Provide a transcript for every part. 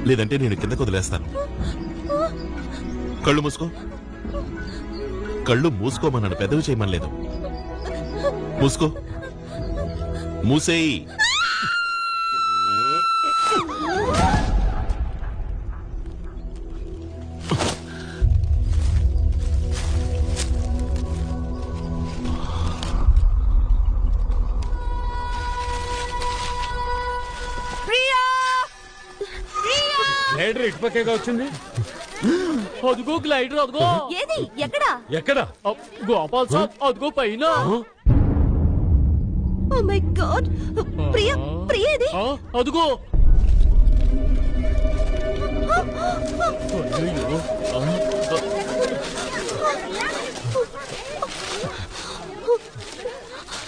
లేదంటే నేను కిందకు వదిలేస్తాను. కళ్ళు మూసుకో. కళ్ళు మూసుకోమన్నాను, పెదవి చేయమనలేదు. మూసుకో, మూసేయి. గ్లైడర్ ఇటుపక్కేగా వచ్చింది. అదిగో గ్లైడర్, అదిగో. ఏది? ఎక్కడా? ఎక్కడ? గోపాల్ సాబ్, అదిగో పైన. Oh my God, Priya, Priya ఏది? అదిగో. అయ్యో.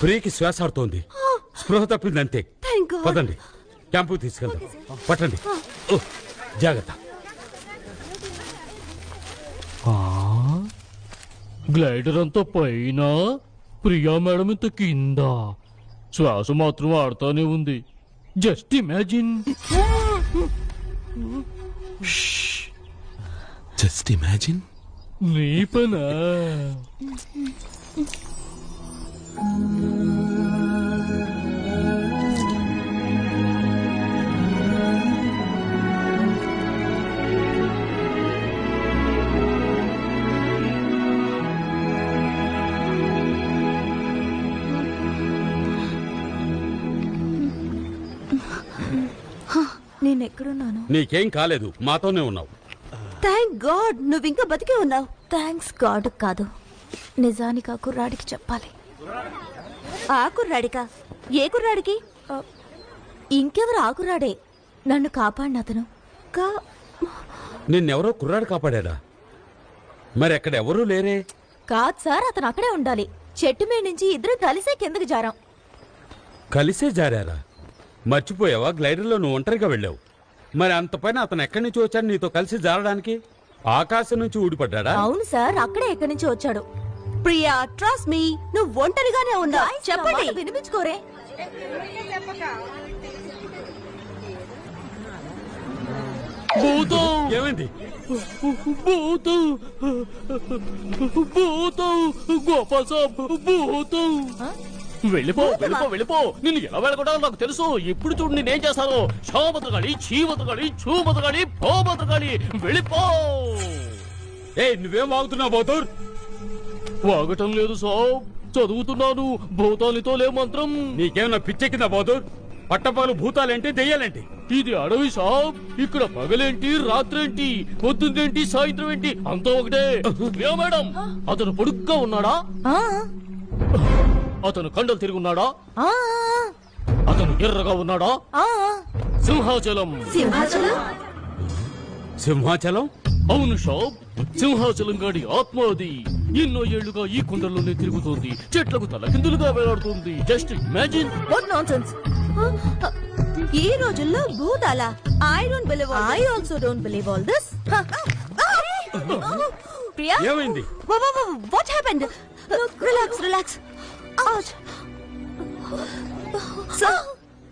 ప్రియకి శ్వాస ఆడుతోంది, స్పృహ తప్పిందంతే. Thank God. పదండి, క్యాంపు తీసుకెళ్దాం. పట్టండి. జాగ్రత్త. గ్లైడర్ అంతా పైన, ప్రియా మేడం ఇంత కింద. శ్వాస మాత్రం ఆడుతూనే ఉంది. Just imagine. Just imagine. నీ పనా? నేనెక్కడున్నాను? నీకేం కాలేదు, మాతోనే ఉన్నావు. థ్యాంక్ గాడ్, నువ్వు ఇంకా బతికే ఉన్నావు. థ్యాంక్స్ గాడ్ కాదు, నిజానికి ఆ కుర్రాడికి చెప్పాలి. ఆ కుర్రాడికా? ఏ కుర్రాడికి? ఇంకెవరు? ఆ కుర్రాడే, నన్ను కాపాడిన అతను. నిన్నెవరో కుర్రాడు కాపాడా? మరి అక్కడ ఎవరూ లేరే? కాదు సార్, అతను అక్కడే ఉండాలి. చెట్టు మీద నుంచి ఇద్దరు కలిసే కిందకి జారాం. కలిసే జారారా? మర్చిపోయావా, గ్లైడర్లో నువ్వు ఒంటరిగా వెళ్ళావు. మరి అంత పైన అతను ఎక్కడి నుంచి వచ్చాడు నీతో కలిసి జారడానికి? ఆకాశం నుంచి ఊడిపడ్డా? అవును సార్, అక్కడే ఎక్కడి నుంచి వచ్చాడు. ప్రియా, ట్రస్ట్ మీ, నువ్వు ఒంటరిగానే ఉన్నావు. చెప్పండి. వినిపించుకోరే. భూతం. ఏమైంది? భూతం, భూతం, గోపాల్ సాబ్, భూతం. వెళ్ళిపో, వెళ్ళిపో, వెళ్ళిపో. నిన్ను ఎలా వెళ్ళగొట్టాలో నాకు తెలుసు. ఇప్పుడు చూడు నేనేం చేస్తాను. షోబతగాలి, చీబతగాలి, చూబతగాలి, పోబతగాలి. వెళ్ళిపో. నువ్వేం వాగుతున్నావు బౌద్ధూర్? వాగటం లేదు సాబ్, చదువుతున్నాను. భూతాలతో లే మంత్రం. నీకేమన్నా పిచ్చెక్కిందా బౌద్ధూర్? పట్టపగలు భూతాలేంటి, దెయ్యాలేంటి? ఇది అడవి సాబ్. ఇక్కడ పగలేంటి, రాత్రేంటి, పొద్దున్నేంటి, సాయంత్రం ఏంటి, అంతా ఒకటే. మేడం, అతను పొడుగ్గా ఉన్నాడా? అతను కండలు తిరిగి ఉన్నాడా? అతను ఎర్రగా ఉన్నాడా? సింహాచలం. సింహాచలం? అవును షాబ్, సింహాచలం గాడి ఆత్మ అది. ఎన్నో ఏళ్లుగా ఈ కొండల్లోనే తిరుగుతోంది, చెట్లకు తలకిందులుగా వేలాడుతుంది. Just imagine. What nonsense. ఈ రోజుల్లో భూతాల? I don't believe. I also don't believe all this. Priya, ఏమైంది? What happened? Relax, relax. Sir,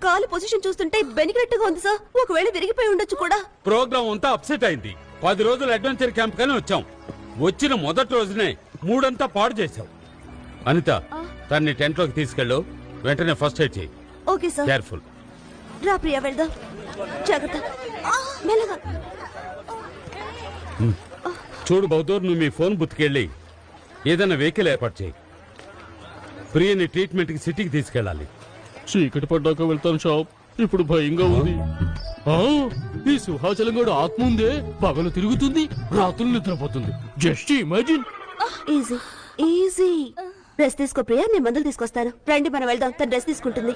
కాలు పొజిషన్ చూస్తుంటే బెనికినట్టుగా ఉంది సార్. ఒకవేళ విరిగిపోయి ఉండొచ్చు కూడా. ప్రోగ్రామ్ అంతా అప్సెట్ అయింది. 10 రోజులు అడ్వెంచర్ క్యాంప్ కానీ వచ్చాం. వచ్చిన మొదటి రోజునే మూడంతా పాడు చేశావు. అనిత, తన్ని టెంట్ లోకి తీసుకెళ్ళు. వెంటనే ఫస్ట్ ఎయిడ్ చేయి. Okay sir. కేర్ఫుల్. రా ప్రియా, వెళ్దాం. జాగ్రత్త, మెల్లగా. చూడు బౌద్ధూర్, నువ్వు మీ ఫోన్ బుత్తుకెళ్ళి ఏదైనా వెహికల్ ఏర్పాటు చేయి. ప్రియని ట్రీట్మెంట్ కి సిటీకి తీసుకెళ్ళాలి. చీకటి పడ్డాక వెళ్తాను షాప్. ఇప్పుడు భయంగా ఉంది. ఈ సింహాచలం గడు ఆత్మ ఉందే, పగలు తిరుగుతుంది, రాత్రులు నిద్రపోతుంది. Just imagine. Easy, easy. Dress తీసుకో ప్రియా, నేను మందులు తీసుకొస్తాను. రండి, మనం వెళ్దాం. తన డ్రెస్ తీసుకుంటుంది.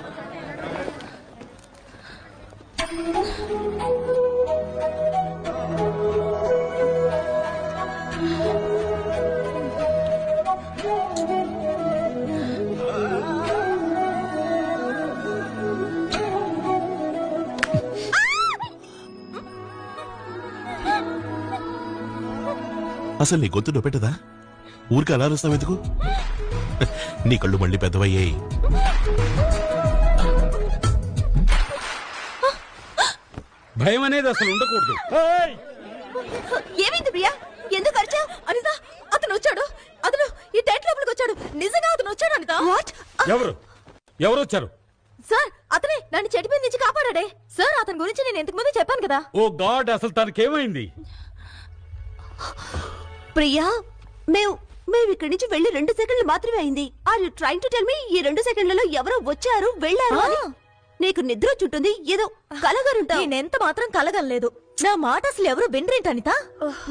అసలు నీ గొంతు నొప్పెట్టదా? ఊరికి అలా అరుస్తావు ఎందుకు? నీ కళ్ళు మళ్ళీ పెద్దవయ్యాయి. భయం అనేది అసలు ఉండకూడదు. ఏమైంది ప్రియా? ఎందుకు అరిచావు? అనిత, అతను వచ్చాడు. అతను ఈ టెంట్ లోపలికి వచ్చాడు. నిజంగా అతను వచ్చాడు అనిత. వాట్? ఎవరు వచ్చారు? సార్, అతనే నన్ను చెట్టు మీద నుంచి కాపాడాడే. సార్, అతని గురించి నేను ఇంతకు ముందు చెప్పాను కదా. ఓ గాడ్, అసలు తనకేమైంది? ప్రియా, మేము ఇక్కడి నుంచి వెళ్లి 2 సెకండ్లు మాత్రమే అయింది. Are you trying to tell me ఈ 2 సెకండ్లలో ఎవరో వచ్చారు వెళ్ళారు అని? నీకు నిద్ర చుట్టుంది, ఏదో కలగరుంటా. నేనెంత మాత్రం కలగలేదు. నా మాట అసలు ఎవరు వినరేంటనిత?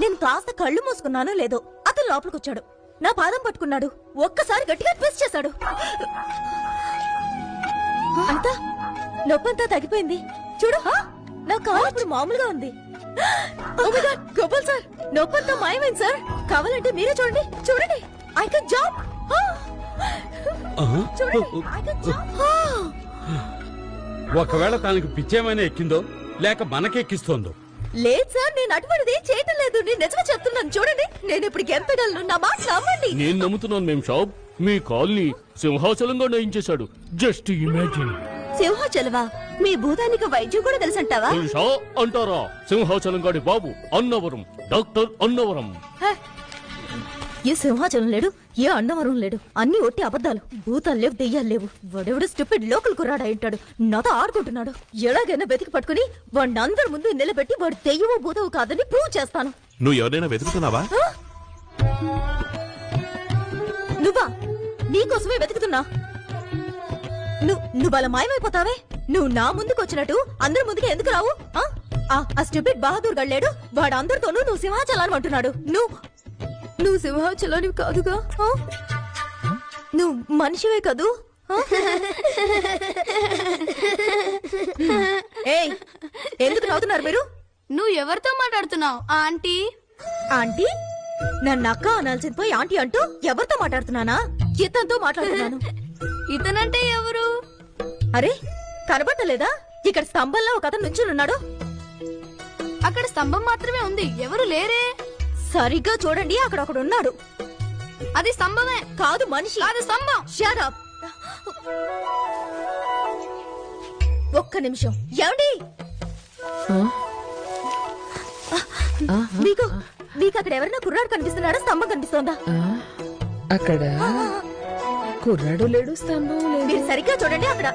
నేను కాస్త కళ్ళు మూసుకున్నానో లేదో అతను లోపలికి వచ్చాడు. నా పాదం పట్టుకున్నాడు. ఒక్కసారి గట్టిగా ట్విస్ట్ చేశాడు. అంతా నొప్పంతా తగ్గిపోయింది. చూడు, నా కాలు ఇప్పుడు మామూలుగా ఉంది. Oh my God, Gopal sir, నొప్పంతా మాయమైంది సార్. కావాలంటే మీరే చూడండి. చూడండి, ఐ కెన్ జంప్. చూడండి, I can jump. ఒకవేళ తనకి పిచ్చేమైనా ఎక్కిందో లేక మనకెక్కిస్తోందో? లేదు సార్, నేను అటువంటిది చేయటం లేదు. నేను నిజంగా చెప్తున్నాను. చూడండి, నేను ఇప్పుడు గెంపెడలను. నా మాట నమ్మండి. నేను నమ్ముతున్నాను మేం షాప్. మీ కాల్ని సింహాచలంగా నయించేశాడు. Just imagine. సింహాచలవా? మీ భూతానికి వైద్యం కూడా తెలుసంటావా? తెలుసా అంటారా? సింహాచలం గాడి బాబు అన్నవరం, డాక్టర్ అన్నవరం. ఏ సింహాచలం లేడు, ఏ అన్నవరం లేడు. అన్ని ఒట్టి అబద్ధాలు. భూతాలు లేవు, దెయ్యాలు లేవు. వాడెవడు స్టూపిడ్ లోకల్ కుర్రాడా ఉంటాడు. నాతో ఆడుకుంటున్నాడు. ఎలాగైనా వెతికి పట్టుకుని వాడిని అందరి ముందు నిలబెట్టి వాడు దెయ్యమో భూతవు కాదని ప్రూవ్ చేస్తాను. నువ్వు ఎవరైనా వెతుకుతున్నావా? నువ్వా? నీకోసమే వెతుకుతున్నా. నువ్వు అలా మాయమైపోతావే. నువ్వు నా ముందుకు వచ్చినట్టు అందరి ముందుకు ఎందుకు రావు? ఆ స్టూపిడ్ బహదూర్ గళ్ళాడు. వాడు అందరితోనూ నువ్వు సింహాచలాన్ని అంటున్నాడు. నువ్వు సింహాచలానివి కాదుగా. నువ్వు మనిషివే కదూ. ఏయ్, ఎందుకు నవ్వుతున్నారు మీరు? నువ్వు ఎవరితో మాట్లాడుతున్నావు ఆంటీ? ఆంటీ? నన్ను అక్క అనాల్సింది పోయి ఆంటీ అంటూ ఎవరితో మాట్లాడుతున్నానా? ఇతనితో మాట్లాడుతున్నాను. ఇతనంటే ఎవరు? అరే, కనబడలేదా? ఇక్కడ స్తంభంలో ఒక అతను నుంచుని ఉన్నాడు. అక్కడ స్తంభం మాత్రమే ఉంది, ఎవరు లేరే. సరిగ్గా చూడండి, అక్కడ ఒకడు ఉన్నాడు. అది స్తంభమే కాదు, మనిషి. అది స్తంభం. Shut up. ఒక్క నిమిషం. ఏమండి? మీకు అక్కడ ఎవరైనా కుర్రాడు కనిపిస్తున్నాడా? స్తంభం కనిపిస్తోందా? అక్కడ కుర్రాడు లేడు, స్తంభం లేదు. మీరు సరిగ్గా చూడండి, అక్కడ.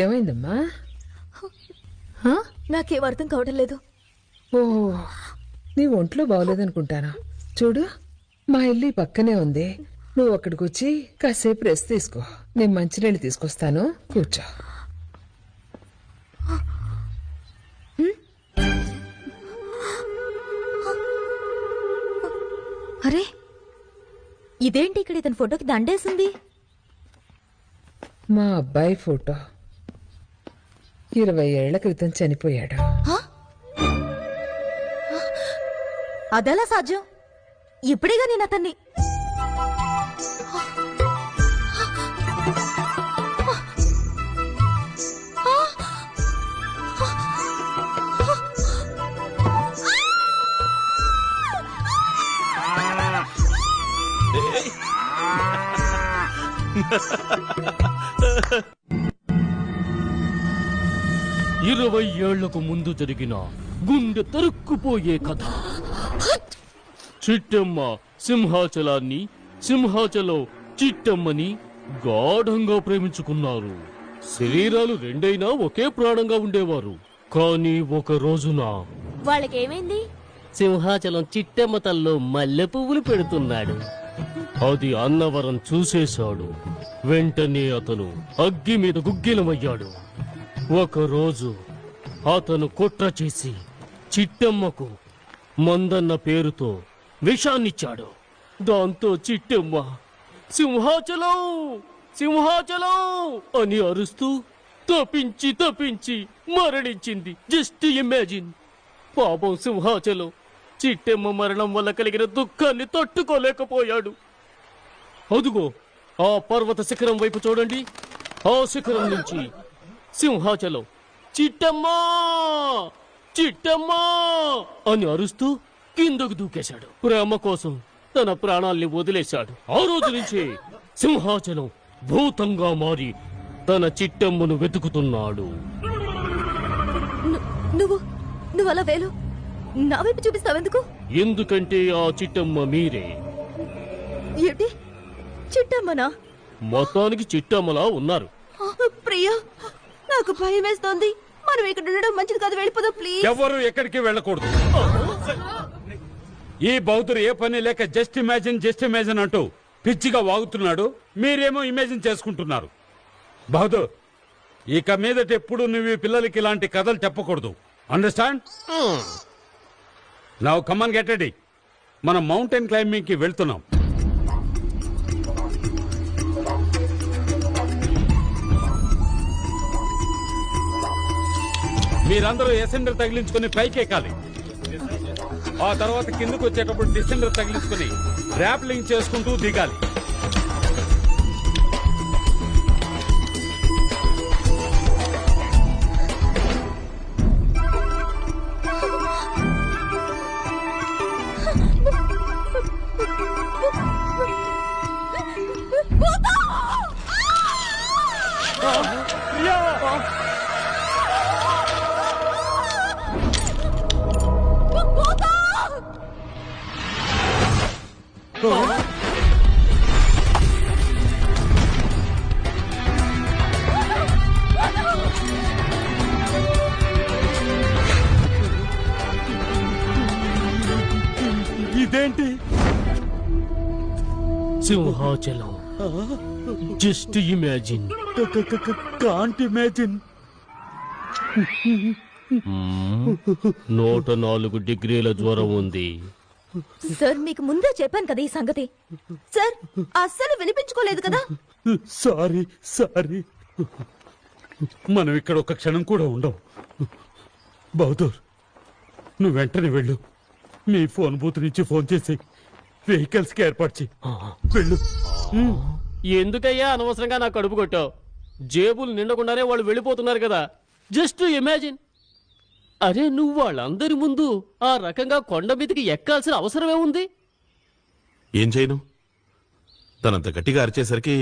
ఏమైందమ్మా? నాకేం అర్థం కావడం లేదు. ఓ, నీ ఒంట్లో బాగోలేదనుకుంటాను. చూడు, మా ఇల్లు ఈ పక్కనే ఉంది. నువ్వు అక్కడికి వచ్చి కాసేపు రెస్ట్ తీసుకో. నేను మంచినీళ్ళు తీసుకొస్తాను, కూర్చో. అరే, ఇదేంటి ఇక్కడ ఇతని ఫోటోకి దండేసింది? మా అబ్బాయి ఫోటో. 20 ఏళ్ల క్రితం చనిపోయాడు. అదెలా సాధ్యం? ఇప్పుడేగా నేను అతన్ని. ఇరవై ఏళ్లకు ముందు జరిగిన గుండె తరుక్కుపోయే కథ. చిట్టమ్మ సింహాచలాన్ని, సింహాచలం చిట్టమ్మని గాఢంగా ప్రేమించుకున్నారు. శరీరాలు రెండైనా ఒకే ప్రాణంగా ఉండేవారు. కానీ ఒక రోజున వాళ్ళకేమైంది? సింహాచలం చిట్టమ్మ తల్లో మల్లె పువ్వులు పెడుతున్నాడు. అది అన్నవరం చూసేశాడు. వెంటనే అతను అగ్గి మీద గుగ్గిలమయ్యాడు. ఒకరోజు అతను కుట్ర చేసి చిట్టమ్మకు మందన్న పేరుతో విషాన్నిచ్చాడు. దాంతో చిట్టమ్మ సింహాచలం సింహాచలం అని అరుస్తూ తప్పించి తప్పించి మరణించింది. Just imagine. పాపం సింహాచలం చిట్టమ్మ మరణం వల్ల కలిగిన దుఃఖాన్ని తట్టుకోలేకపోయాడు. అదుగో ఆ పర్వత శిఖరం వైపు చూడండి. ఆ శిఖరం నుంచి సింహాచలం చిట్టమ్మా చిట్టమ్మా అని అరుస్తూ కిందకు దూకేశాడు. ప్రేమ కోసం తన ప్రాణాల్ని వదిలేశాడు. ఆ రోజు నుంచి సింహాచలం భూతంగా మారి తన చిట్టమ్మను వెతుకుతున్నాడు. నువ్వు అలా వేలు నా వైపు చూపిస్తావెందుకు? ఎందుకంటే ఆ చిట్టమ్మ మీరే. ఏంటి చిట్టమ్మనా? మొత్తానికి చిట్టమ్మలా ఉన్నారు. ప్రియా, నాకు భయం వేస్తోంది. మనం ఇక్కడ ఉండడం మంచిది కాదు, వెళ్ళిపోదాం ప్లీజ్. ఎవరు ఎక్కడికి వెళ్ళకూడదు. ఈ బౌద్ధుడు ఏ పని లేక జస్ట్ ఇమాజిన్ అంటూ పిచ్చిగా వాగుతున్నాడు. మీరేమో ఇమాజిన్ చేసుకుంటున్నారు. బహదూర్, ఇక మీదట ఎప్పుడు నువ్వు ఈ పిల్లలకి ఇలాంటి కథలు చెప్పకూడదు. Understand? Now come on get ready. మనం మౌంటైన్ క్లైంబింగ్ కి వెళ్తున్నాం. మీరందరూ ఎసెండర్ తగిలించుకుని పైకి ఎక్కాలి. ఆ తర్వాత కిందకు వచ్చేటప్పుడు డిసెండర్ తగిలించుకుని ర్యాప్లింగ్ చేసుకుంటూ దిగాలి. ఇదేంటి? Simhachalam. Just imagine. Can't imagine. 104 డిగ్రీల జ్వరం ఉంది. సార్ మీకు ముందే చెప్పాను కదా ఈ సంగతి. సార్, అస్సలు వినిపించుకోలేదు కదా. సారీ. మనం ఇక్కడ ఒక క్షణం కూడా ఉండవు. బహదూర్, నువ్వు వెంటనే వెళ్ళు. మీ ఫోన్ బూత్ నుంచి ఫోన్ చేసి వెహికల్స్ కి ఏర్పాటు చేయి. వెళ్ళు. ఎందుకయ్యా అనవసరంగా నాకు కడుపు కొట్టావు? జేబులు నిండకుండానే వాళ్ళు వెళ్ళిపోతున్నారు కదా. Just imagine. అరే, నువ్వు వాళ్ళందరి ముందు ఆ రకంగా కొండ మీదకి ఎక్కాల్సిన అవసరమే ఉంది? ఏం చేయను? తనంత గట్టిగా అరిచేసరికి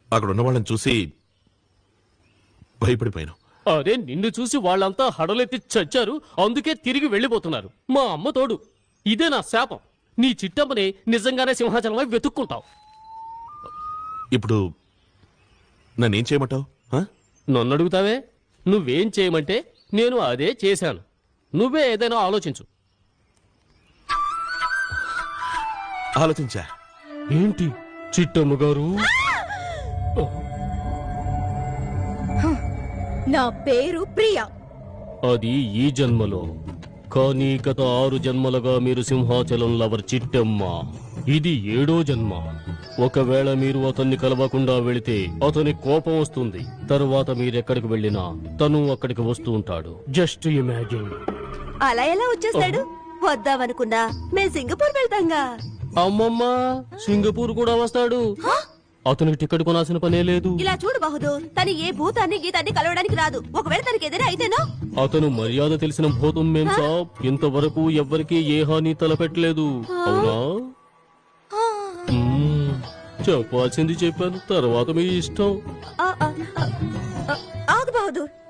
అక్కడ ఉన్న వాళ్ళని చూసి భయపడిపోయాను. అరే, నిన్ను చూసి వాళ్ళంతా హడలెత్తి చచ్చారు. అందుకే తిరిగి వెళ్ళిపోతున్నారు. మా అమ్మ తోడు. ఇదే నా శాపం. నీ చిట్టమ్మని నిజంగానే సింహాచలమై వెతుక్కుంటావు. ఇప్పుడు నన్నేం చేయమంటావు? నన్ను అడుగుతావే? నువ్వేం చేయమంటే నేను అదే చేశాను. నువ్వే ఏదైనా ఆలోచించు. ఆలోచించా. ఏంటి చిట్టమ్మ గారు? నా పేరు ప్రియా. అది ఈ జన్మలో. కానీ గత 6 జన్మలుగా మీరు సింహాచలం లవర్ చిట్టమ్మ. ఇది 7వ జన్మ. ఒకవేళ మీరు అతన్ని కలవకుండా వెళితే అతని కోపం వస్తుంది. తరువాత మీరెక్కడికి వెళ్ళినా తను అక్కడికి వస్తూ ఉంటాడు. Just imagine. అలా ఎలా వచ్చేస్తాడు? వద్దామనుకున్నా మేము సింగపూర్ వెళ్తాంగా. అమ్మమ్మ, సింగపూర్ కూడా వస్తాడు. అతనికి టికెట్ కొనాల్సిన పనే లేదు. ఇలా చూడు బహదూర్, తను ఏ భూతాన్ని గీతాన్ని కలవడానికి రాదు. ఒకవేళ తనకి ఏదైనా అయితేనో? అతను మర్యాద తెలిసిన భూతం మేం సాబ్. ఇంతవరకు ఎవ్వరికి ఏ హాని తలపెట్టలేదు. అవునా? చెప్పాల్సింది చెప్పాను. తర్వాత మీ ఇష్టం. ఆగు బహదూర్,